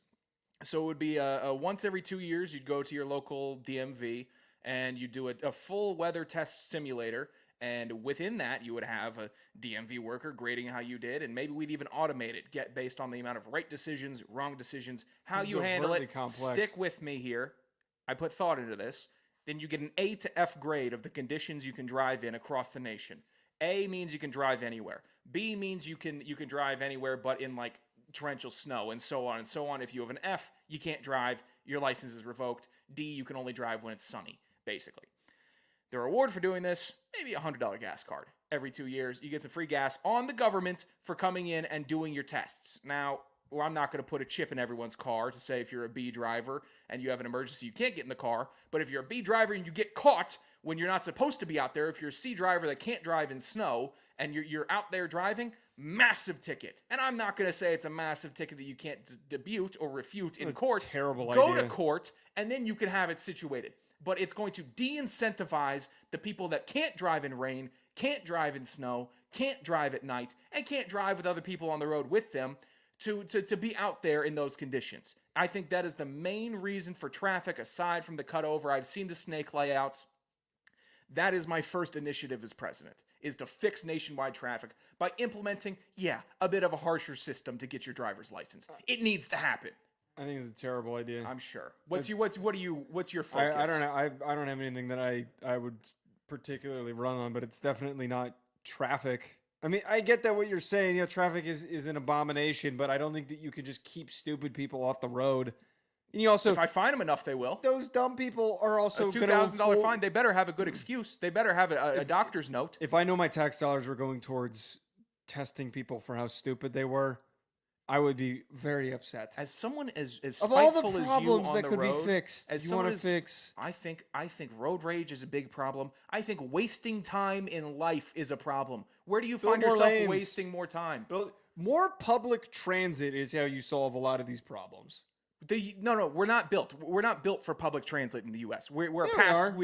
So it would be a once every 2 years, you'd go to your local DMV and you do a full weather test simulator. And within that, you would have a DMV worker grading how you did, and maybe we'd even automate it, get based on the amount of right decisions, wrong decisions, how This is you handle it. overtly complex. Stick with me here. I put thought into this. then you get an A to F grade of the conditions you can drive in across the nation. A means you can drive anywhere. B means you can drive anywhere but in like torrential snow and so on and so on. If you have an F, you can't drive. Your license is revoked. D, you can only drive when it's sunny, basically. The reward for doing this, maybe a $100 gas card. Every 2 years, you get some free gas on the government for coming in and doing your tests. Now, I'm not going to put a chip in everyone's car to say if you're a B driver and you have an emergency, you can't get in the car. But if you're a B driver and you get caught when you're not supposed to be out there, if you're a C driver that can't drive in snow and you're out there driving, massive ticket. And I'm not going to say it's a massive ticket that you can't debut or refute in court. Terrible Go idea. to court, and then you can have it situated. But it's going to de-incentivize the people that can't drive in rain, can't drive in snow, can't drive at night, and can't drive with other people on the road with them to be out there in those conditions. I think that is the main reason for traffic, aside from the cutover. I've seen the snake layouts. That is my first initiative as president, is to fix nationwide traffic by implementing, a bit of a harsher system to get your driver's license. It needs to happen. I think it's a terrible idea. I'm sure. What's your focus? I don't know. I don't have anything that I would particularly run on, but it's definitely not traffic. I mean, I get that what you're saying. Traffic is an abomination, but I don't think that you can just keep stupid people off the road. And you also, if I fine them enough, they will. Those dumb people are also a $2,000 fine. They better have a good excuse. They better have a doctor's note. If I know my tax dollars were going towards testing people for how stupid they were, I would be very upset. As someone as of all spiteful the as you problems on that the could road, be fixed, as you want to someone fix. I think road rage is a big problem. I think wasting time in life is a problem. Where do you find more yourself lanes. wasting more time? More public transit is how you solve a lot of these problems. No, we're not built. We're not built for public transit in the U.S. We are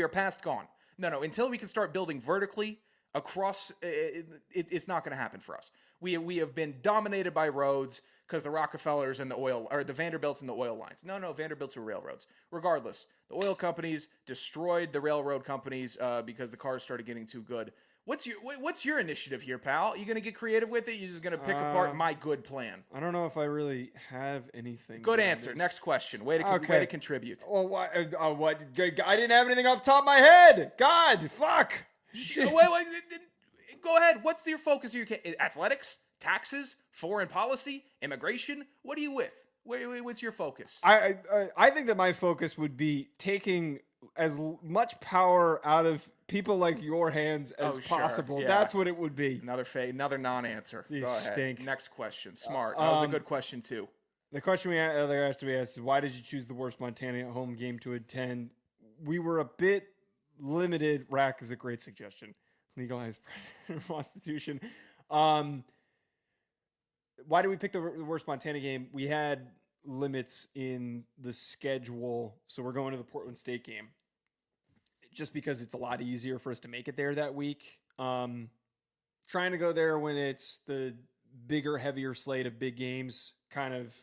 past gone. No, until we can start building vertically across, it's not going to happen for us. We have been dominated by roads because the Rockefellers and the Vanderbilts and the oil lines. No, Vanderbilts were railroads. Regardless, the oil companies destroyed the railroad companies because the cars started getting too good. What's your initiative here, pal? You gonna get creative with it? You're just gonna pick apart my good plan? I don't know if I really have anything. Good answer. Next question. Way to contribute. Well, what? I didn't have anything off the top of my head. God, fuck. Wait, go ahead. What's your focus? Athletics, taxes, foreign policy, immigration. What are you with? What's your focus? I think that my focus would be taking as much power out of people like your hands as possible. Yeah. That's what it would be. Another non-answer. You Go ahead. stink. Next question. Smart. That was a good question too. The question that has to be asked is, why did you choose the worst Montana home game to attend? We were a bit limited. Rack is a great suggestion. Legalize prostitution. Why did we pick the worst Montana game? We had limits in the schedule, so we're going to the Portland State game just because it's a lot easier for us to make it there that week. Trying to go there when it's the bigger, heavier slate of big games kind of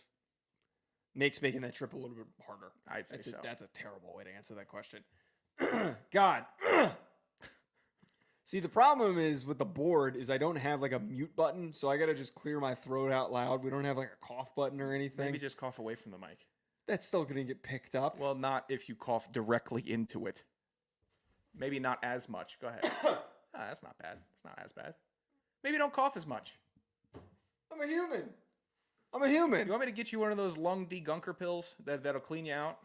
makes making that trip a little bit harder. I'd say so. That's a terrible way to answer that question. God. See, the problem is with the board is I don't have like a mute button, so I got to just clear my throat out loud. We don't have like a cough button or anything. Maybe just cough away from the mic. That's still going to get picked up. Well, not if you cough directly into it. Maybe not as much. Go ahead. That's not bad. It's not as bad. Maybe don't cough as much. I'm a human. You want me to get you one of those lung degunker pills that'll clean you out?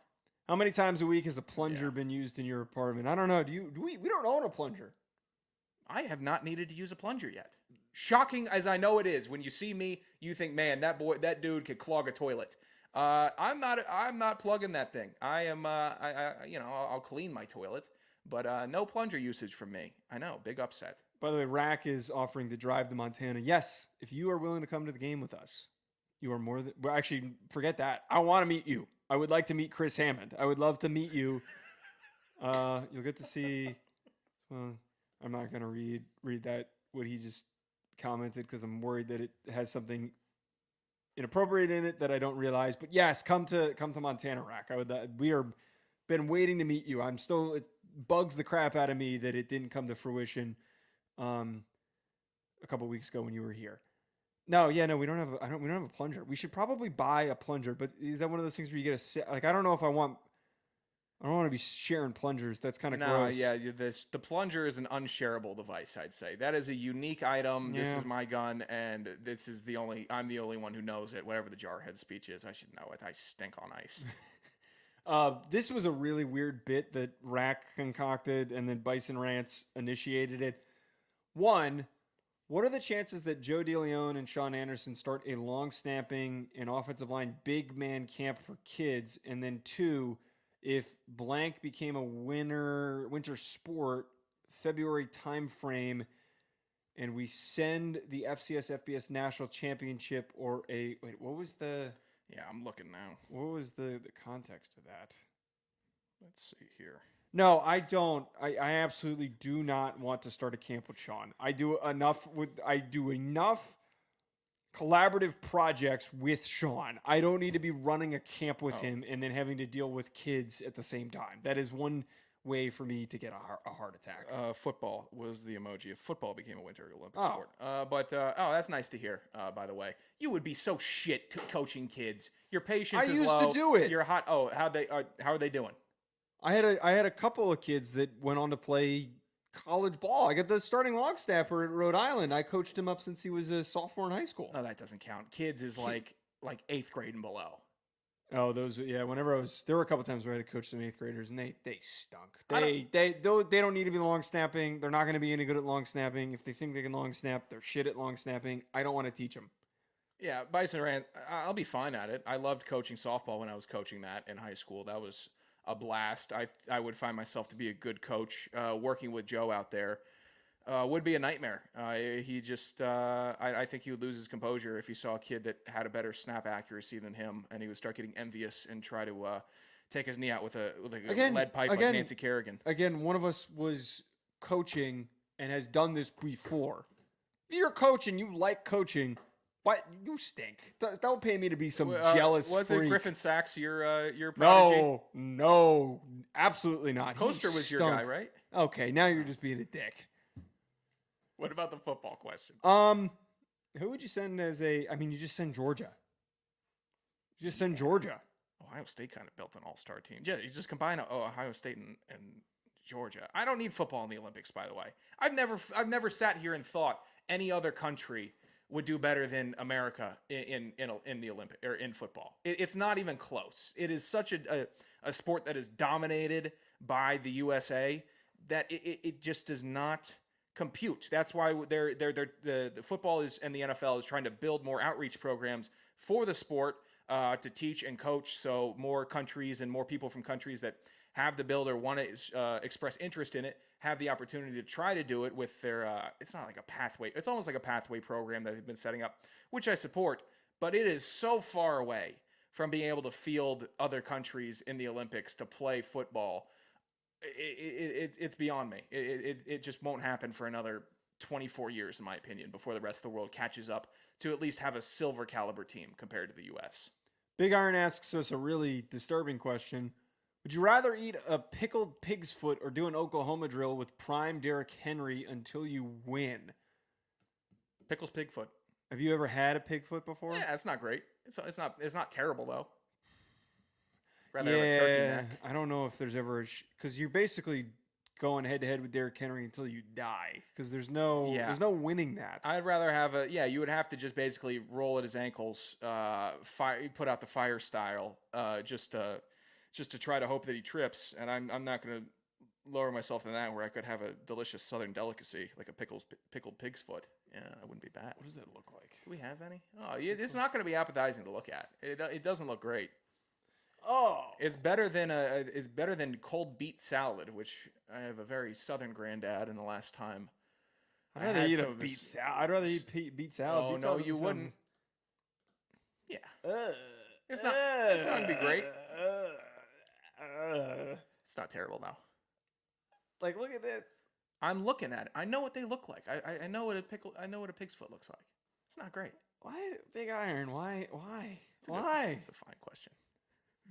How many times a week has a plunger been used in your apartment? I don't know. We don't own a plunger. I have not needed to use a plunger yet. Shocking as I know it is, when you see me, you think, man, that dude could clog a toilet. I'm not plugging that thing. I'll clean my toilet, but no plunger usage from me. I know, big upset. By the way, Rack is offering to drive to Montana. Yes, if you are willing to come to the game with us, you are more than. Well, actually, forget that. I want to meet you. I would like to meet Chris Hammond. I would love to meet you. You'll get to see. I'm not going to read that what he just commented because I'm worried that it has something inappropriate in it that I don't realize. But yes, come to Montana, Rack. We are been waiting to meet you. It bugs the crap out of me that it didn't come to fruition a couple weeks ago when you were here. We don't have a plunger. We should probably buy a plunger, but is that one of those things where you get I don't know if I want I don't want to be sharing plungers. That's kind of No, gross. yeah, the plunger is an unshareable device, I'd say. That is a unique item. This Yeah. is my gun, and I'm the only one who knows it. Whatever the Jarhead speech is, I should know it. I stink on ice. This was a really weird bit that Rack concocted, and then Bison Rants initiated it. One, what are the chances that Joe DeLeone and Sean Anderson start a long snapping and offensive line big man camp for kids? And then two, if blank became a winter sport February timeframe, and we send the FCS FBS National Championship what was the I'm looking now. what was the context of that? Let's see here. No, I don't. I absolutely do not want to start a camp with Sean. I do enough collaborative projects with Sean. I don't need to be running a camp with him and then having to deal with kids at the same time. That is one way for me to get a heart attack. Football was the emoji. If football became a Winter Olympic sport. That's nice to hear, by the way. You would be so shit coaching kids. Your patience is low. I used to do it. You're hot. Oh, how are they doing? I had a couple of kids that went on to play college ball. I got the starting long snapper at Rhode Island. I coached him up since he was a sophomore in high school. Oh, that doesn't count. Kids is like 8th grade and below. Oh, whenever there were a couple times where I had to coach some 8th graders, and they stunk. They don't need to be long snapping. They're not going to be any good at long snapping. If they think they can long snap, they're shit at long snapping. I don't want to teach them. Yeah, Bison Rant, I'll be fine at it. I loved coaching softball when I was coaching that in high school. That was a blast. I would find myself to be a good coach. Working with Joe out there would be a nightmare. I think he would lose his composure if he saw a kid that had a better snap accuracy than him, and he would start getting envious and try to take his knee out with a lead pipe like Nancy Kerrigan. Again, one of us was coaching and has done this before. You're coaching, you like coaching, but you stink. Don't pay me to be some jealous Was freak. it Griffin Sachs your prodigy? No, absolutely not. Coaster was your guy, right? Okay, now you're just being a dick. What about the football question? Who would you send you just send Georgia. You just send Georgia. Ohio State kind of built an all-star team. Yeah, you just combine Ohio State and Georgia. I don't need football in the Olympics, by the way. I've never sat here and thought any other country would do better than America in the Olympic or in football. It's not even close. It is such a sport that is dominated by the USA that it just does not compute. That's why the football is and the NFL is trying to build more outreach programs for the sport to teach and coach, so more countries and more people from countries that have the build or want to express interest in it have the opportunity to try to do it with their it's not like a pathway, it's almost like a pathway program that they've been setting up, which I support, but it is so far away from being able to field other countries in the Olympics to play football. It's beyond me. It just won't happen for another 24 years, in my opinion, before the rest of the world catches up to at least have a silver caliber team compared to the U.S. Big Iron asks us a really disturbing question. Would you rather eat a pickled pig's foot or do an Oklahoma drill with prime Derrick Henry until you win? Pickles Pigfoot. Have you ever had a pig foot before? Yeah, it's not great. It's not terrible though. Rather have a turkey neck. I don't know if there's ever because you're basically going head to head with Derrick Henry until you die because there's no winning that. I'd rather have you would have to just basically roll at his ankles, put out the fire style, just to try to hope that he trips, and I'm not going to lower myself than that where I could have a delicious southern delicacy like a pickled pig's foot. Yeah, that wouldn't be bad. What does that look like? Do we have any? Oh, yeah, it's not going to be appetizing to look at. It doesn't look great. Oh, it's better than cold beet salad, which I have a very southern granddad. And the last time I'd rather eat a beet salad. I'd rather eat beet salad. Oh no, you wouldn't. Yeah, it's not going to be great. It's not terrible now. Like, look at this. I'm looking at it. I know what they look like. I know what a pig's foot looks like. It's not great. Why, Big Iron? Why? It's a fine question.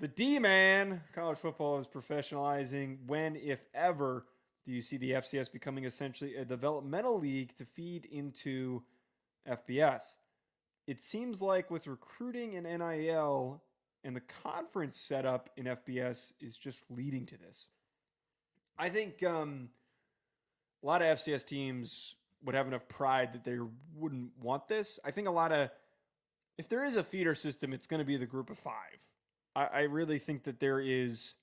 The D-man, college football is professionalizing. When, if ever, do you see the FCS becoming essentially a developmental league to feed into FBS? It seems like with recruiting and NIL, and the conference setup in FBS is just leading to this. I think a lot of FCS teams would have enough pride that they wouldn't want this. I think if there is a feeder system, it's going to be the group of 5. I really think that there is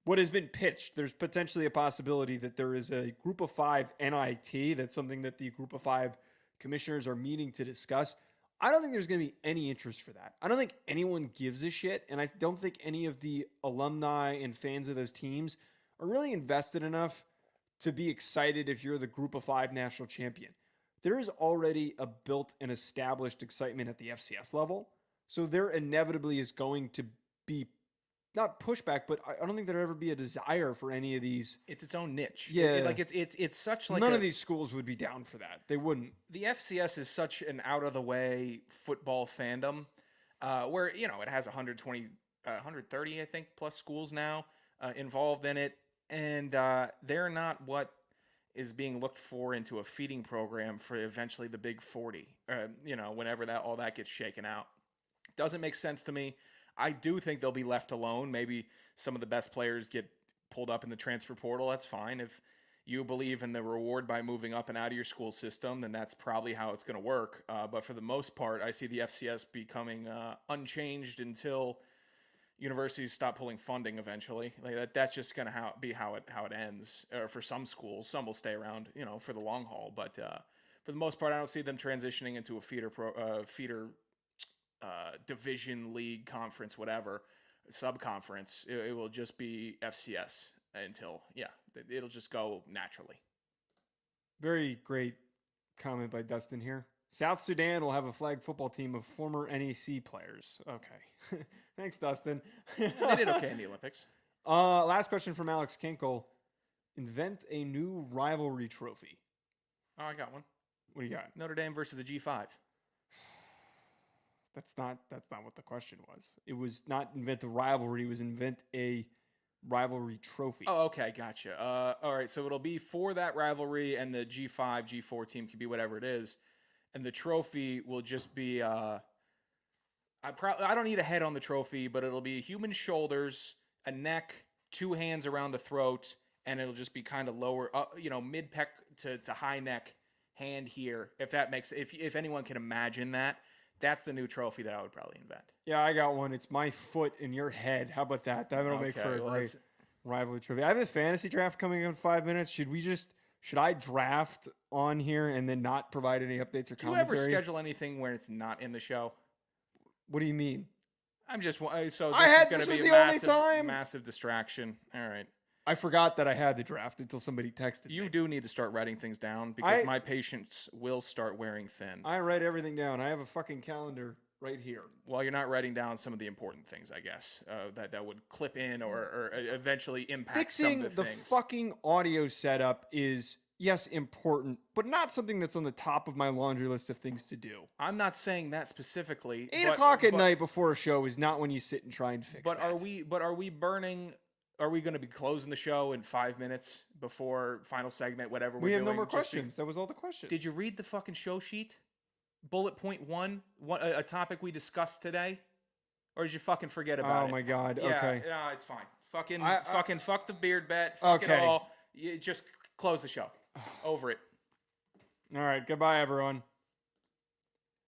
what has been pitched. There's potentially a possibility that there is a group of 5 NIT. That's something that the group of 5 commissioners are meeting to discuss. I don't think there's going to be any interest for that. I don't think anyone gives a shit. And I don't think any of the alumni and fans of those teams are really invested enough to be excited if you're the group of 5 national champion. There is already a built and established excitement at the FCS level. So there inevitably is going to be not pushback, but I don't think there'll ever be a desire for any of these. It's its own niche. Yeah. It's such like none of these schools would be down for that. They wouldn't. The FCS is such an out of the way football fandom, where, it has 120, 130, I think, plus schools now involved in it. And they're not what is being looked for into a feeding program for eventually the big 40, whenever all that gets shaken out. Doesn't make sense to me. I do think they'll be left alone. Maybe some of the best players get pulled up in the transfer portal. That's fine. If you believe in the reward by moving up and out of your school system, then that's probably how it's going to work. But for the most part, I see the FCS becoming unchanged until universities stop pulling funding eventually. That's just going to be how it ends. Or for some schools, some will stay around, for the long haul. But for the most part, I don't see them transitioning into a feeder division, league, conference, whatever, sub-conference. It will just be FCS until, it'll just go naturally. Very great comment by Dustin here. South Sudan will have a flag football team of former NEC players. Okay. Thanks, Dustin. They did okay in the Olympics. Last question from Alex Kinkle. Invent a new rivalry trophy. Oh, I got one. What do you got? Notre Dame versus the G5. That's not what the question was. It was not invent a rivalry. It was invent a rivalry trophy. Oh, okay. Gotcha. All right. So it'll be for that rivalry, and the G5, G4 team can be whatever it is. And the trophy will just be, I don't need a head on the trophy, but it'll be human shoulders, a neck, 2 hands around the throat, and it'll just be kind of lower, mid pec to high neck, hand here. If anyone can imagine that. That's the new trophy that I would probably invent. Yeah, I got one. It's my foot in your head. How about that? That'll make for a great rivalry trophy. I have a fantasy draft coming in 5 minutes. Should I draft on here and then not provide any updates or commentary? Do you ever schedule anything where it's not in the show? What do you mean? I'm just so this is going to be a massive distraction. All right. I forgot that I had the draft until somebody texted me. You do need to start writing things down because my patience will start wearing thin. I write everything down. I have a fucking calendar right here. Well, you're not writing down some of the important things, I guess, that would clip in or eventually impact some of the things. Fixing the fucking audio setup is, yes, important, but not something that's on the top of my laundry list of things to do. I'm not saying that specifically. 8 o'clock at night before a show is not when you sit and try and fix that. Are we going to be closing the show in 5 minutes before final segment, whatever we have no more questions. That was all the questions. Did you read the fucking show sheet? Bullet point 1, a topic we discussed today? Or did you fucking forget about it? Oh my God. Yeah, okay. No, it's fine. Fuck the beard bet. Fuck it all. You just close the show. Over it. All right. Goodbye, everyone.